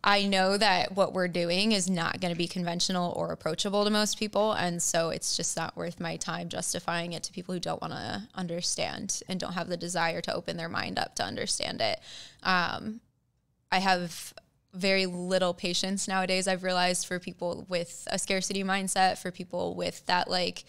I know that what we're doing is not going to be conventional or approachable to most people. And so it's just not worth my time justifying it to people who don't want to understand and don't have the desire to open their mind up to understand it. I have very little patience nowadays, I've realized, for people with a scarcity mindset, for people with that like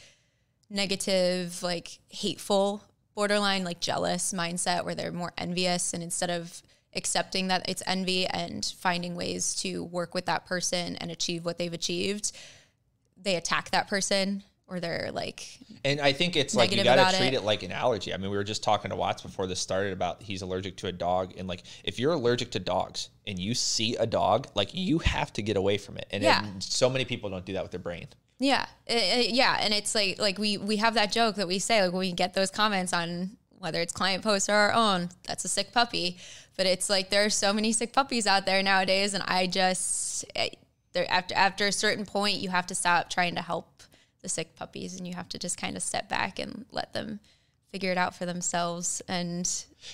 negative, like hateful, borderline like jealous mindset where they're more envious, and instead of accepting that it's envy and finding ways to work with that person and achieve what they've achieved, they attack that person, or they're like, and I think it's like, you got to treat it like an allergy. I mean, we were just talking to Watts before this started about he's allergic to a dog. And like, if you're allergic to dogs and you see a dog, like you have to get away from it. And so many people don't do that with their brain. Yeah. And it's like we have that joke that we say, like when we get those comments on whether it's client posts or our own, that's a sick puppy. But it's like there are so many sick puppies out there nowadays, and after a certain point, you have to stop trying to help the sick puppies, and you have to just kind of step back and let them figure it out for themselves. And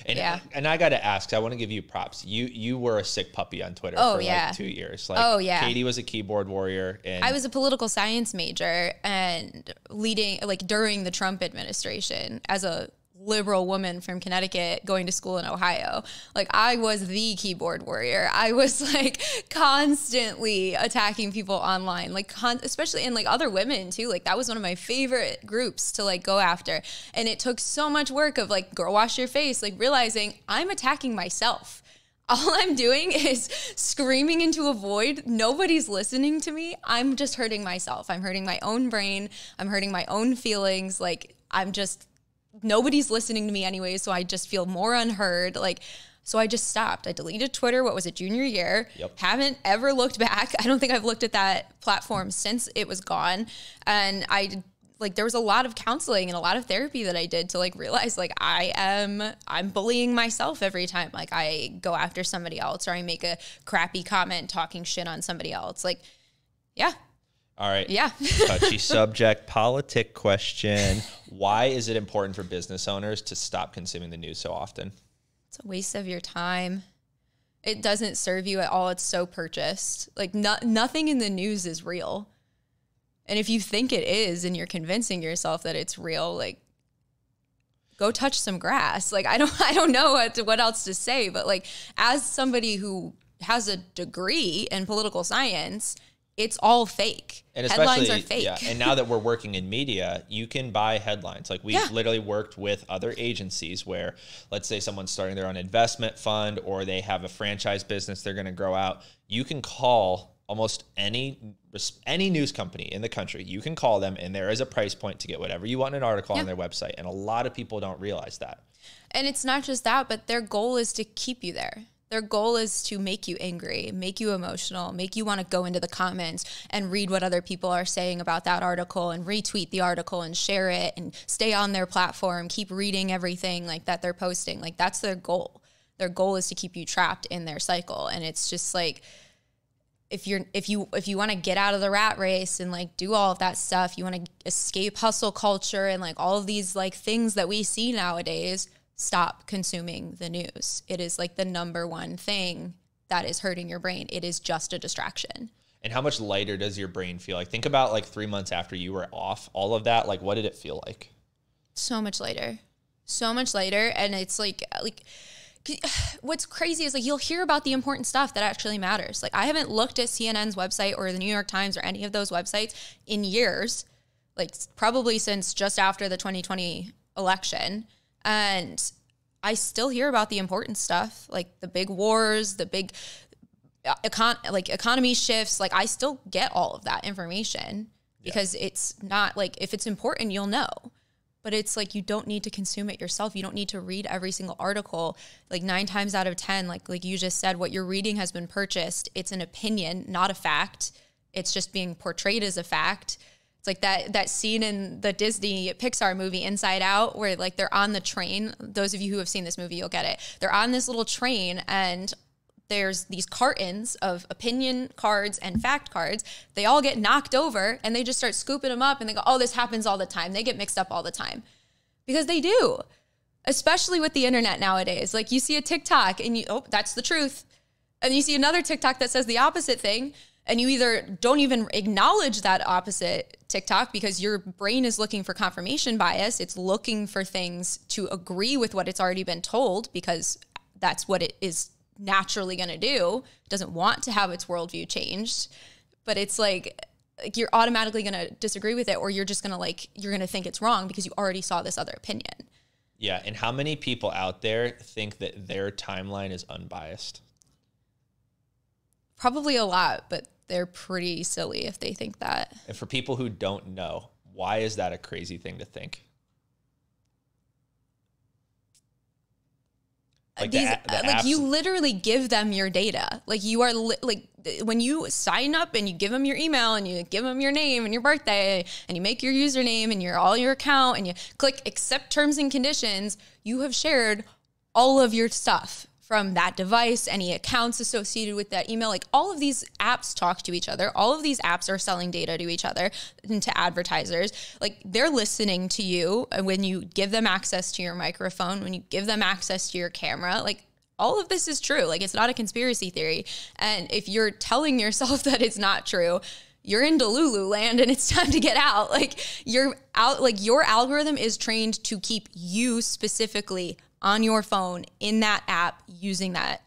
I got to ask, I want to give you props. You were a sick puppy on Twitter for like 2 years. Like, Katie was a keyboard warrior, and I was a political science major, and during the Trump administration as a liberal woman from Connecticut going to school in Ohio. Like I was the keyboard warrior. I was like constantly attacking people online, like especially in like other women too. Like that was one of my favorite groups to like go after. And it took so much work of like, girl, wash your face, like realizing I'm attacking myself. All I'm doing is screaming into a void. Nobody's listening to me. I'm just hurting myself. I'm hurting my own brain. I'm hurting my own feelings. Like nobody's listening to me anyway, so I just feel more unheard. So I just stopped. I deleted Twitter, junior year. Yep. Haven't ever looked back. I don't think I've looked at that platform since it was gone. And there was a lot of counseling and a lot of therapy that I did to realize I'm bullying myself every time I go after somebody else, or I make a crappy comment talking shit on somebody else. Yeah. All right. Yeah. Touchy subject, politic question. Why is it important for business owners to stop consuming the news so often? It's a waste of your time. It doesn't serve you at all. It's so purchased. Nothing in the news is real. And if you think it is and you're convincing yourself that it's real, go touch some grass. I don't know what else to say, but as somebody who has a degree in political science, it's all fake. And headlines are fake. Yeah. And now that we're working in media, you can buy headlines. We've literally worked with other agencies where, let's say someone's starting their own investment fund, or they have a franchise business they're going to grow out. You can call almost any news company in the country, you can call them and there is a price point to get whatever you want in an article on their website. And a lot of people don't realize that. And it's not just that, but their goal is to keep you there. Their goal is to make you angry, make you emotional, make you want to go into the comments and read what other people are saying about that article and retweet the article and share it and stay on their platform, keep reading everything like that they're posting. Like that's their goal. Their goal is to keep you trapped in their cycle. And it's just like, if you want to get out of the rat race and like do all of that stuff, you want to escape hustle culture and like all of these like things that we see nowadays, stop consuming the news. It is like the number one thing that is hurting your brain. It is just a distraction. And how much lighter does your brain feel? Like think about like 3 months after you were off all of that. Like what did it feel like? So much lighter. And it's like what's crazy is like you'll hear about the important stuff that actually matters. Like I haven't looked at CNN's website or the New York Times or any of those websites in years, like probably since just after the 2020 election. And I still hear about the important stuff, like the big wars, the big economy shifts. Like I still get all of that information because it's not like if it's important, you'll know. But it's like you don't need to consume it yourself. You don't need to read every single article. Like 9 times out of 10, like you just said, what you're reading has been purchased. It's an opinion, not a fact. It's just being portrayed as a fact. It's like that scene in the Disney Pixar movie Inside Out where like they're on the train. Those of you who have seen this movie, you'll get it. They're on this little train and there's these cartons of opinion cards and fact cards. They all get knocked over and they just start scooping them up and they go, oh, this happens all the time. They get mixed up all the time because they do, especially with the internet nowadays. Like you see a TikTok and oh, that's the truth. And you see another TikTok that says the opposite thing. And you either don't even acknowledge that opposite TikTok because your brain is looking for confirmation bias. It's looking for things to agree with what it's already been told because that's what it is naturally going to do. It doesn't want to have its worldview changed, but it's like you're automatically going to disagree with it, or you're just going to you're going to think it's wrong because you already saw this other opinion. Yeah. And how many people out there think that their timeline is unbiased? Probably a lot, but they're pretty silly if they think that. And for people who don't know, why is that a crazy thing to think? Like you literally give them your data. Like you are when you sign up and you give them your email and you give them your name and your birthday and you make your username and all your account and you click accept terms and conditions, you have shared all of your stuff from that device, any accounts associated with that email. Like all of these apps talk to each other. All of these apps are selling data to each other and to advertisers. Like they're listening to you when you give them access to your microphone, when you give them access to your camera. Like all of this is true. Like it's not a conspiracy theory. And if you're telling yourself that it's not true, you're in Delulu land and it's time to get out. Like you're out, like your algorithm is trained to keep you specifically on your phone in that app using that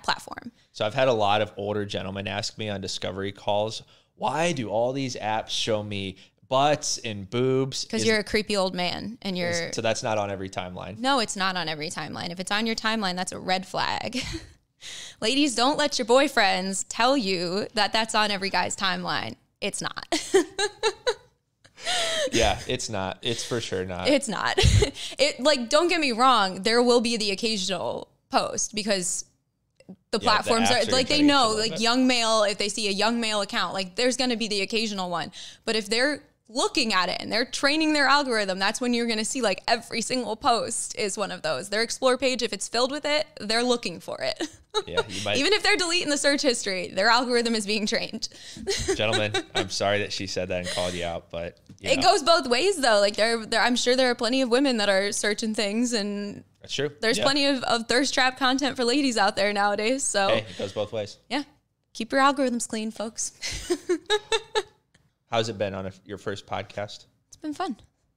platform. So I've had a lot of older gentlemen ask me on discovery calls, why do all these apps show me butts and boobs? Because you're a creepy old man and so that's not on every timeline. No, it's not on every timeline. If it's on your timeline, that's a red flag. Ladies, don't let your boyfriends tell you that that's on every guy's timeline. It's not. Yeah, it's not. It's for sure not. It's not. Don't get me wrong. There will be the occasional post because the platforms are like, they know like young male, if they see a young male account, like there's going to be the occasional one. But if they're looking at it and they're training their algorithm, that's when you're going to see like every single post is one of those. Their explore page, if it's filled with it, they're looking for it. Yeah, you might. Even if they're deleting the search history, their algorithm is being trained. Gentlemen, I'm sorry that she said that and called you out, but it goes both ways though. Like I'm sure there are plenty of women that are searching things, and that's true. There's plenty of thirst trap content for ladies out there nowadays. So hey, it goes both ways. Yeah, keep your algorithms clean, folks. How's it been on your first podcast? It's been fun.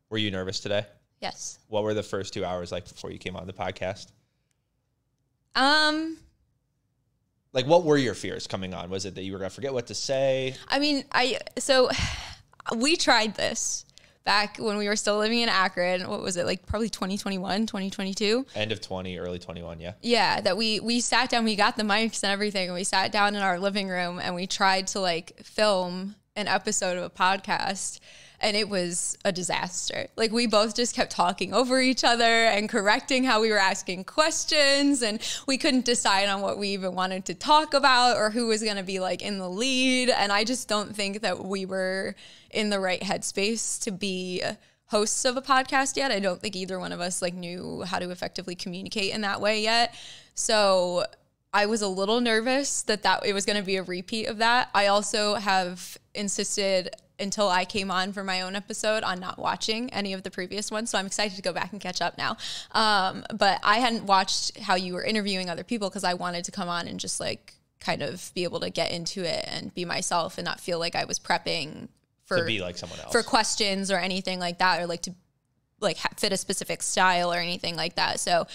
Were you nervous today? Yes. What were the first 2 hours like before you came on the podcast? Like, what were your fears coming on? Was it that you were going to forget what to say? I mean, we tried this back when we were still living in Akron. What was it, like probably 2021, 2022? End of 20, early 21, yeah. Yeah, that we sat down, we got the mics and everything, and we sat down in our living room and we tried to like film an episode of a podcast. And it was a disaster. Like we both just kept talking over each other and correcting how we were asking questions. And we couldn't decide on what we even wanted to talk about or who was going to be like in the lead. And I just don't think that we were in the right headspace to be hosts of a podcast yet. I don't think either one of us like knew how to effectively communicate in that way yet. So I was a little nervous that it was going to be a repeat of that. I also have insisted until I came on for my own episode on not watching any of the previous ones. So I'm excited to go back and catch up now. But I hadn't watched how you were interviewing other people because I wanted to come on and just like kind of be able to get into it and be myself and not feel like I was prepping to be like someone else, for questions or anything like that, or like to like fit a specific style or anything like that. So,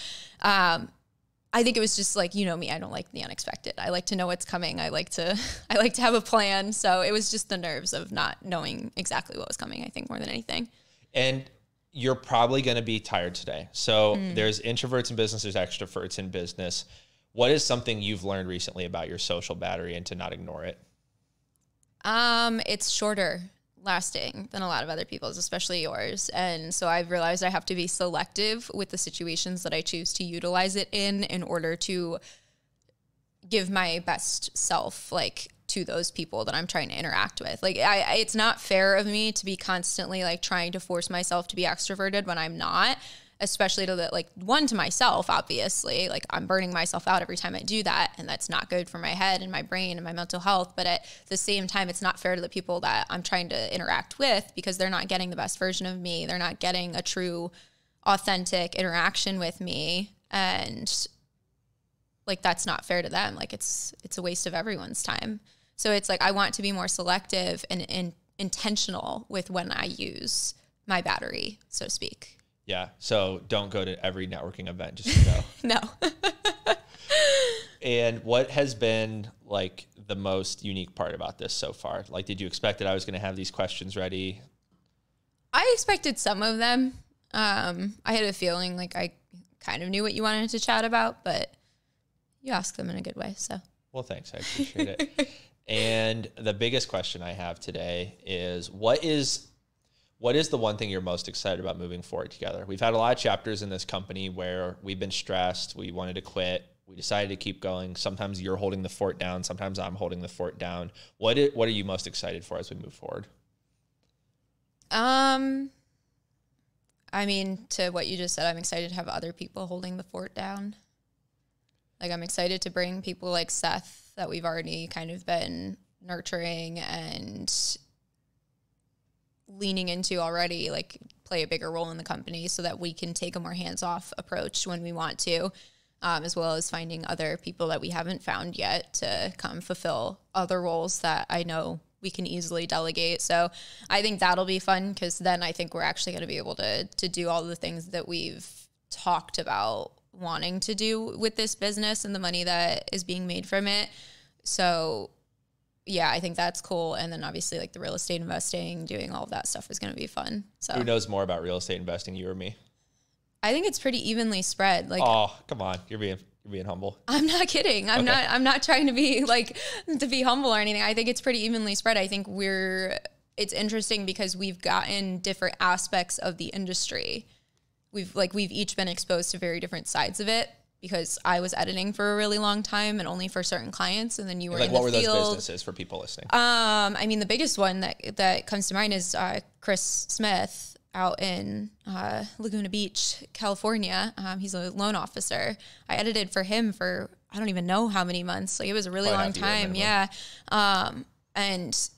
I think it was just like, you know me, I don't like the unexpected. I like to know what's coming. I like to have a plan. So it was just the nerves of not knowing exactly what was coming, I think, more than anything. And you're probably going to be tired today. So there's introverts in business, there's extroverts in business. What is something you've learned recently about your social battery and to not ignore it? It's shorter lasting than a lot of other people's, especially yours. And so I've realized I have to be selective with the situations that I choose to utilize it in order to give my best self, like, to those people that I'm trying to interact with. Like, it's not fair of me to be constantly like trying to force myself to be extroverted when I'm not, especially to to myself, obviously. Like, I'm burning myself out every time I do that, and that's not good for my head and my brain and my mental health. But at the same time, it's not fair to the people that I'm trying to interact with because they're not getting the best version of me. They're not getting a true, authentic interaction with me. And like, that's not fair to them. Like, it's a waste of everyone's time. So it's like, I want to be more selective and intentional with when I use my battery, so to speak. Yeah. So don't go to every networking event just to go. No. And what has been like the most unique part about this so far? Like, did you expect that I was going to have these questions ready? I expected some of them. I had a feeling like I kind of knew what you wanted to chat about, but you asked them in a good way. So. Well, thanks. I appreciate it. And the biggest question I have today is what is the one thing you're most excited about moving forward together? We've had a lot of chapters in this company where we've been stressed. We wanted to quit. We decided to keep going. Sometimes you're holding the fort down. Sometimes I'm holding the fort down. What are you most excited for as we move forward? I mean, to what you just said, I'm excited to have other people holding the fort down. Like, I'm excited to bring people like Seth that we've already kind of been nurturing and leaning into already, like, play a bigger role in the company so that we can take a more hands-off approach when we want to, as well as finding other people that we haven't found yet to come fulfill other roles that I know we can easily delegate. So I think that'll be fun because then I think we're actually going to be able to do all the things that we've talked about wanting to do with this business and the money that is being made from it. So yeah, I think that's cool. And then obviously like the real estate investing, doing all of that stuff is going to be fun. So who knows more about real estate investing, you or me? I think it's pretty evenly spread. Like, oh, come on. You're being humble. I'm not kidding. I'm not trying to be like, to be humble or anything. I think it's pretty evenly spread. I think it's interesting because we've gotten different aspects of the industry. We've each been exposed to very different sides of it because I was editing for a really long time and only for certain clients. And then you were in the field. What were those businesses for people listening? I mean, the biggest one that comes to mind is Chris Smith out in Laguna Beach, California. He's a loan officer. I edited for him for, I don't even know how many months. Like, it was a really long time. Yeah. And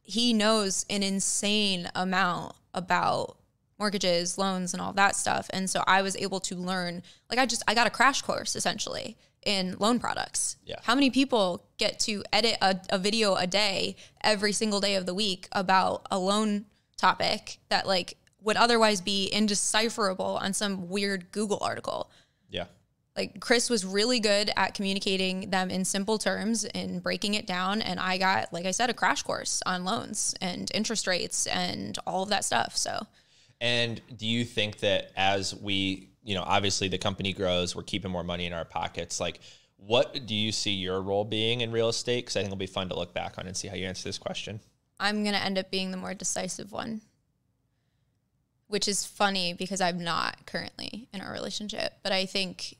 he knows an insane amount about mortgages, loans, and all that stuff. And so I was able to learn, like, I got a crash course essentially in loan products. Yeah. How many people get to edit a video a day, every single day of the week about a loan topic that like would otherwise be indecipherable on some weird Google article? Yeah. Like Chris was really good at communicating them in simple terms and breaking it down. And I got, like I said, a crash course on loans and interest rates and all of that stuff. So, and do you think that as we, obviously the company grows, we're keeping more money in our pockets. Like, what do you see your role being in real estate? Because I think it'll be fun to look back on and see how you answer this question. I'm going to end up being the more decisive one, which is funny because I'm not currently in a relationship. But I think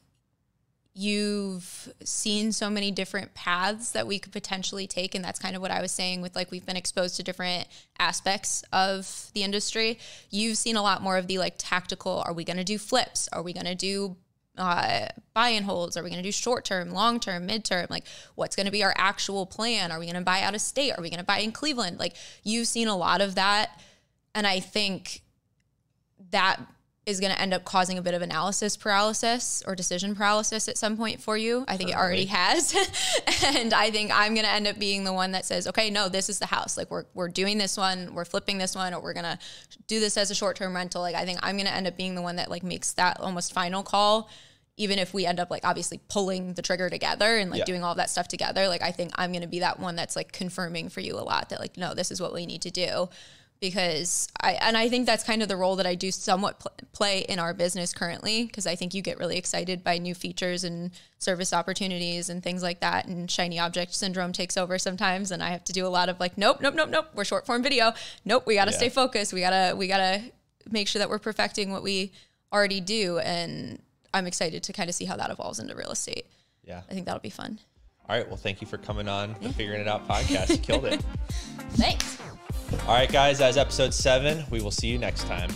you've seen so many different paths that we could potentially take. And that's kind of what I was saying with like, we've been exposed to different aspects of the industry. You've seen a lot more of the like tactical, are we going to do flips? Are we going to do buy and holds? Are we going to do short-term, long-term, mid-term? Like what's going to be our actual plan? Are we going to buy out of state? Are we going to buy in Cleveland? Like you've seen a lot of that. And I think that is going to end up causing a bit of analysis paralysis or decision paralysis at some point for you. I think it already has. And I think I'm going to end up being the one that says, okay, no, this is the house. Like we're doing this one, we're flipping this one, or we're going to do this as a short-term rental. Like I think I'm going to end up being the one that like makes that almost final call, even if we end up like obviously pulling the trigger together and like doing all of that stuff together. Like I think I'm going to be that one that's like confirming for you a lot that like, no, this is what we need to do. Because I think that's kind of the role that I do somewhat play in our business currently, because I think you get really excited by new features and service opportunities and things like that, and shiny object syndrome takes over sometimes, and I have to do a lot of like, nope, we're short form video. Nope, we got to stay focused. We got to make sure that we're perfecting what we already do, and I'm excited to kind of see how that evolves into real estate. Yeah. I think that'll be fun. All right, well, thank you for coming on the Figuring It Out podcast. You killed it. Thanks. All right, guys, that was episode 7. We will see you next time.